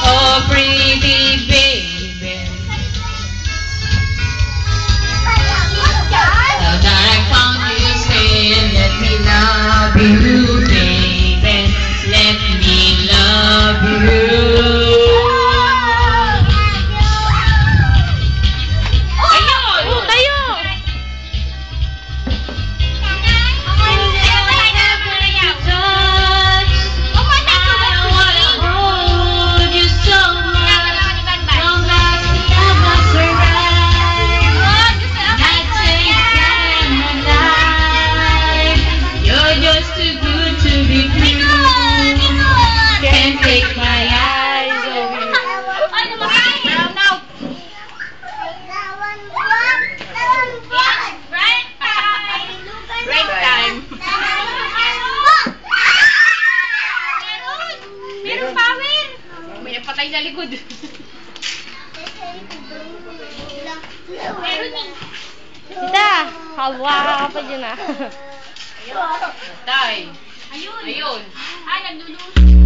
Oh, pretty baby. Now that I found you, say, let me love you, baby. Let me love you. Patay sa likod. Sita, hawa pa dyan ah. Patay. Ayun. Ayun. Ay, naglulunod.